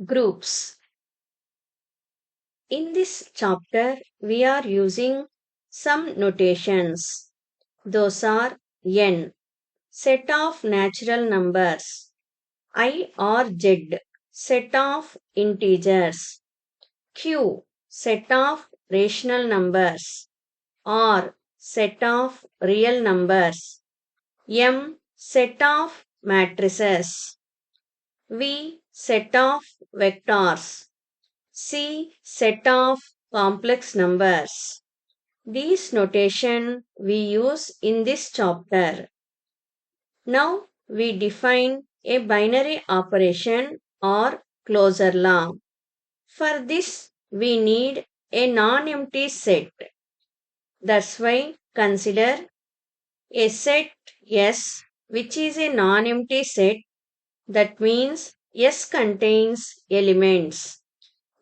Groups. In this chapter, we are using some notations. Those are n, set of natural numbers, I or z, set of integers, q, set of rational numbers, r, set of real numbers, m, set of matrices, v, set of vectors, C. Set of complex numbers. These notation we use in this chapter. Now we define a binary operation or closure law. For this we need a non-empty set. That's why consider a set S which is a non-empty set. That means S contains elements.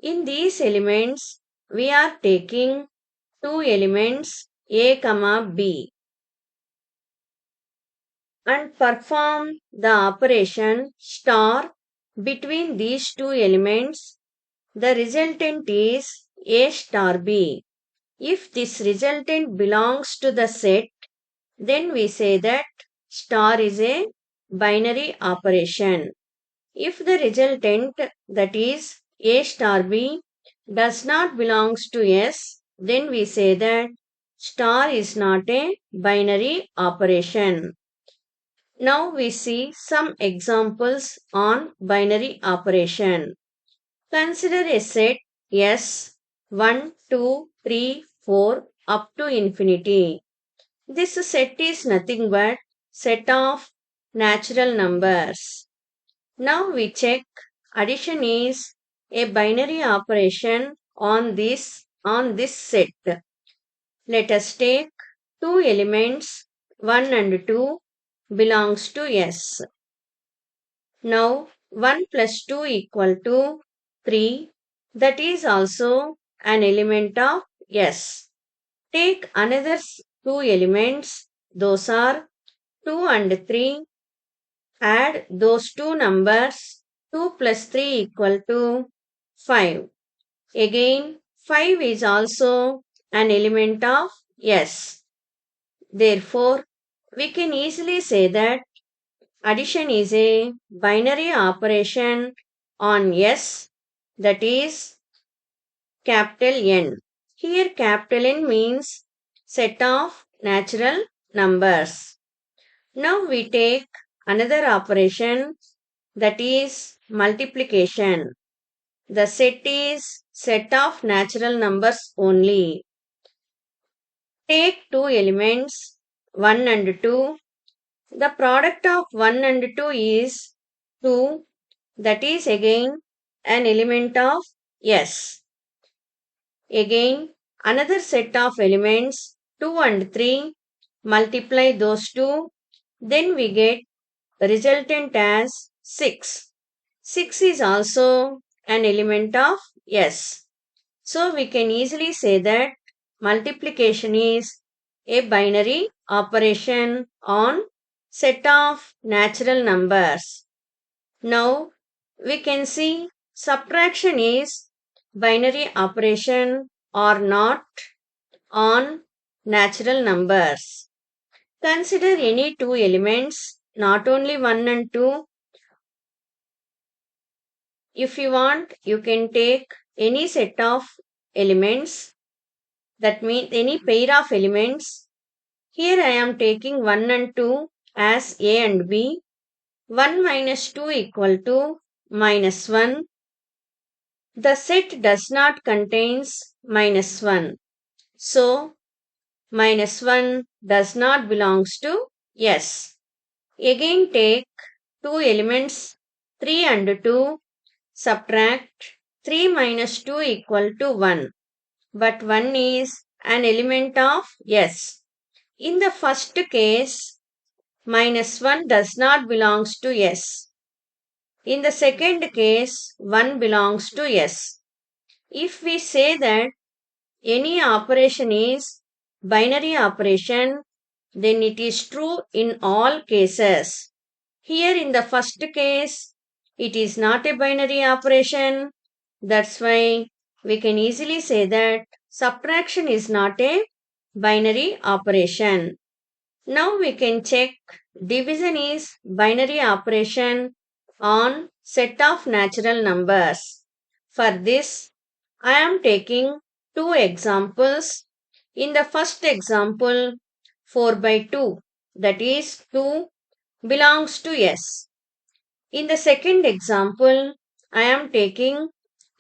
In these elements, we are taking two elements A, B and perform the operation star between these two elements. The resultant is A star B. If this resultant belongs to the set, then we say that star is a binary operation. If the resultant, that is A star B, does not belongs to S, then we say that star is not a binary operation. Now we see some examples on binary operation. Consider a set S 1, 2, 3, 4 up to infinity. This set is nothing but set of natural numbers. Now we check addition is a binary operation on this set. Let us take two elements 1 and 2 belongs to S. Now 1 plus 2 equal to 3, that is also an element of S. Take another two elements, those are 2 and 3. Add those two numbers, 2 plus 3 equal to 5. Again, 5 is also an element of S. Therefore, we can easily say that addition is a binary operation on S, that is capital N. Here capital N means set of natural numbers. Now we take another operation, that is multiplication. The set is set of natural numbers only. Take two elements 1 and 2. The product of 1 and 2 is 2. That is again an element of S. Again another set of elements 2 and 3. Multiply those two. Then we get resultant as 6. 6 is also an element of S. So we can easily say that multiplication is a binary operation on set of natural numbers. Now we can see subtraction is binary operation or not on natural numbers. Consider any two elements, not only 1 and 2. If you want, you can take any set of elements, that means any pair of elements. Here I am taking 1 and 2 as A and B. 1 minus 2 equal to minus 1. The set does not contains minus 1. So, minus 1 does not belongs to S. Again take two elements 3 and 2. Subtract 3 minus 2 equal to 1. But 1 is an element of S. In the first case, minus 1 does not belongs to S. In the second case, 1 belongs to S. If we say that any operation is binary operation, then it is true in all cases. Here in the first case, It is not a binary operation. That's why we can easily say that subtraction is not a binary operation. Now we can check division is binary operation on set of natural numbers. For this, I am taking two examples. In the first example, 4 by 2, that is 2 belongs to S. In the second example, I am taking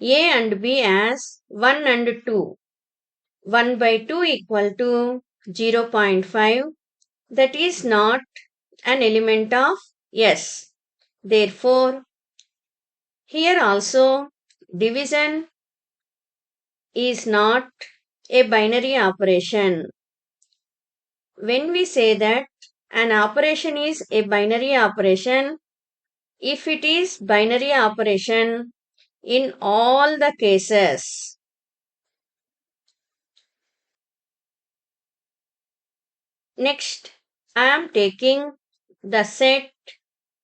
A and B as 1 and 2. 1 by 2 equal to 0.5, that is not an element of S. Therefore, here also division is not a binary operation. When we say that an operation is a binary operation, if it is binary operation in all the cases. Next, I am taking the set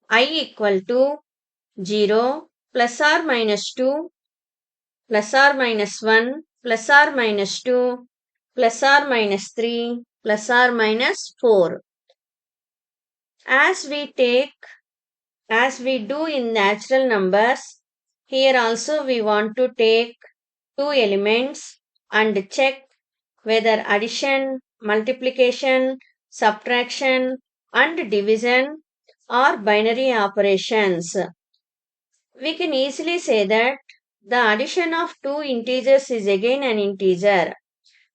I equal to 0 plus or minus 2 plus or minus 1 plus or minus 2 plus or minus 3 plus or minus 4. As we do in natural numbers, here also we want to take two elements and check whether addition, multiplication, subtraction and division are binary operations. We can easily say that the addition of two integers is again an integer.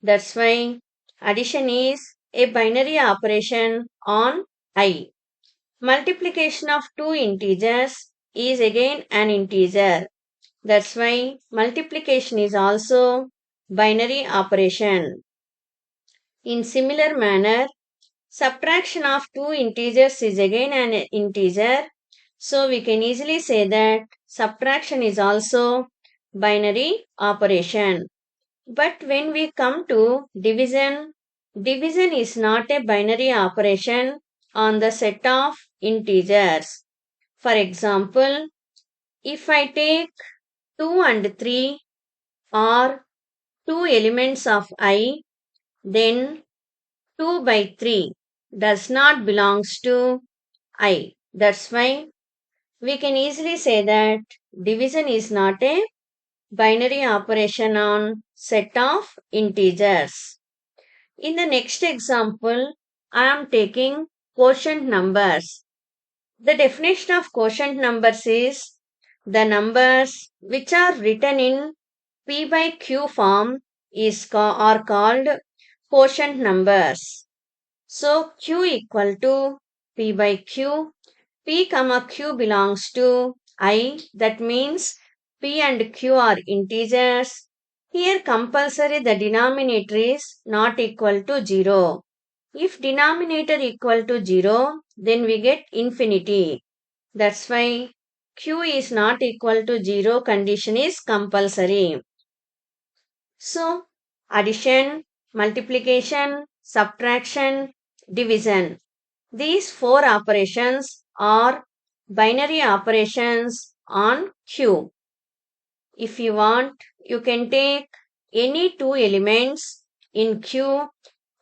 That's why addition is a binary operation on I. Multiplication of two integers is again an integer. That's why multiplication is also binary operation. In similar manner, subtraction of two integers is again an integer. So we can easily say that subtraction is also binary operation. But when we come to division, division is not a binary operation on the set of integers. For example, if I take 2 and 3 are two elements of I, then 2 by 3 does not belongs to I. That's why we can easily say that division is not a binary operation on set of integers. In the next example, I am taking quotient numbers. The definition of quotient numbers is the numbers which are written in P by Q form are called quotient numbers. So Q equal to P by Q. P comma Q belongs to I. That means P and Q are integers. Here compulsory the denominator is not equal to 0. If denominator equal to 0, then we get infinity. That's why Q is not equal to 0 condition is compulsory. So, addition, multiplication, subtraction, division. These four operations are binary operations on Q. If you want, you can take any two elements in Q,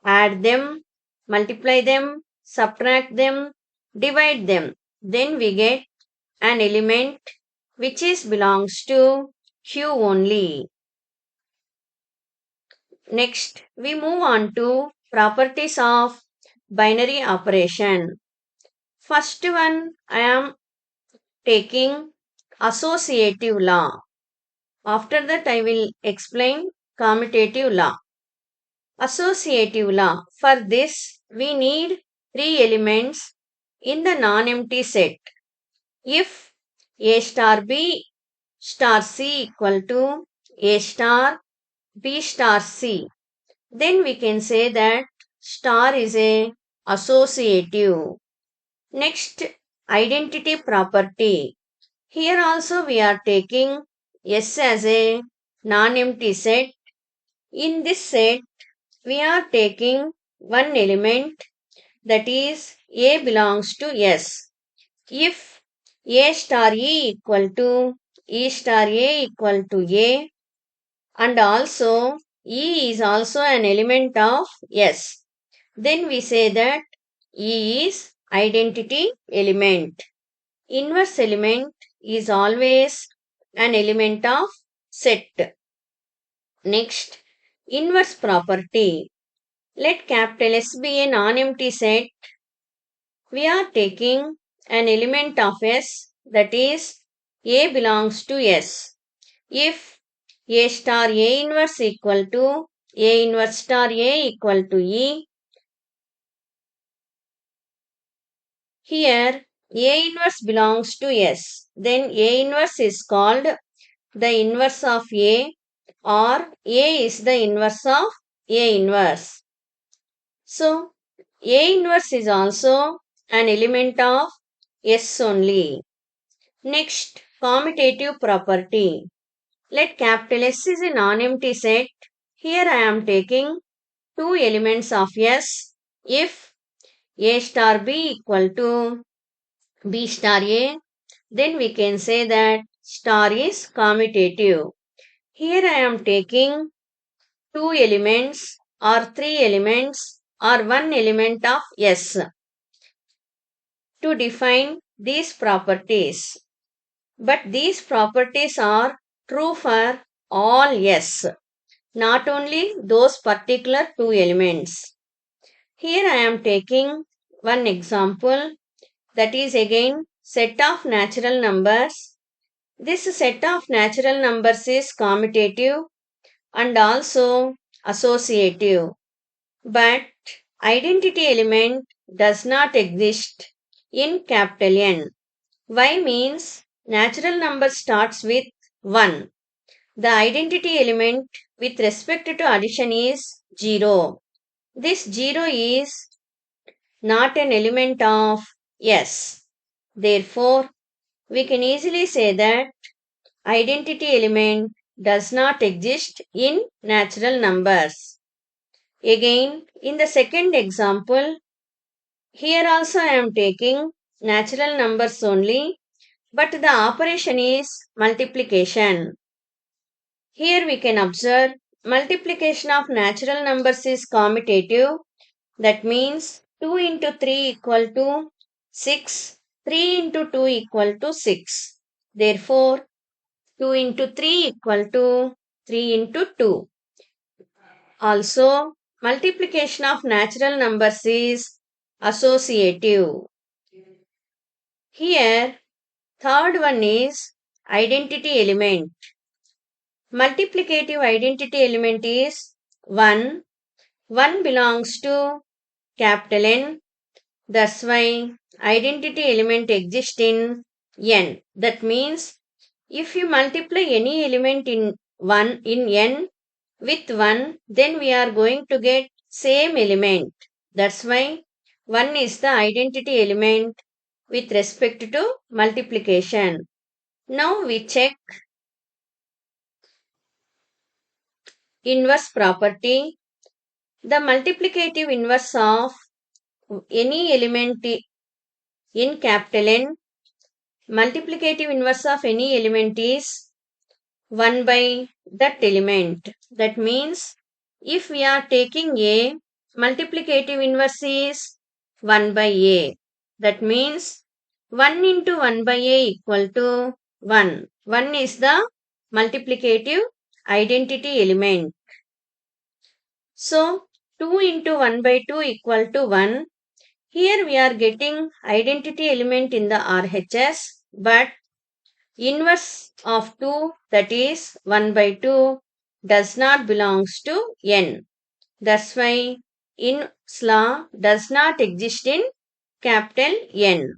add them, multiply them, subtract them, divide them. Then we get an element which is belongs to Q only. Next, we move on to properties of binary operation. First one, I am taking associative law. After that, I will explain commutative law. Associative law. For this, we need three elements in the non-empty set. If A star B star C equal to A star B star C, then we can say that star is a associative. Next, identity property. Here also we are taking S as a non-empty set. In this set, we are taking one element, that is A belongs to S. If A star E equal to E star A equal to A, and also E is also an element of S. Then we say that E is identity element. Inverse element is always an element of set. Next, inverse property. Let capital S be a non-empty set. We are taking an element of S, that is A belongs to S. If A star A inverse equal to A inverse star A equal to E, here A inverse belongs to S, then A inverse is called the inverse of A, or A is the inverse of A inverse. So, A inverse is also an element of S only. Next, commutative property. Let capital S is a non-empty set. Here I am taking two elements of S. If A star B equal to B star A, then we can say that star is commutative. Here I am taking two elements or three elements or one element of S to define these properties. But these properties are true for all S, not only those particular two elements. Here I am taking one example, that is again set of natural numbers. This set of natural numbers is commutative and also associative. But identity element does not exist in capital N. Y means natural number starts with 1. The identity element with respect to addition is 0. This 0 is not an element of S. Therefore, we can easily say that identity element does not exist in natural numbers. Again, in the second example, here also I am taking natural numbers only, but the operation is multiplication. Here we can observe multiplication of natural numbers is commutative. That means 2 into 3 equal to 6, 3 into 2 equal to 6. Therefore, 2 into 3 equal to 3 into 2. Also, multiplication of natural numbers is associative. Here, third one is identity element. Multiplicative identity element is 1. 1 belongs to capital N. That's why identity element exists in N. That means if you multiply any element in N with 1, then we are going to get same element. That's why 1 is the identity element with respect to multiplication. Now we check inverse property. The multiplicative inverse of any element in capital N, multiplicative inverse of any element is 1 by that element. That means if we are taking A, multiplicative inverse is 1 by A. That means 1 into 1 by A equal to 1. 1 is the multiplicative identity element. So 2 into 1 by 2 equal to 1. Here we are getting identity element in the RHS, but inverse of 2, that is 1 by 2, does not belongs to N. That's why inverse law does not exist in capital N.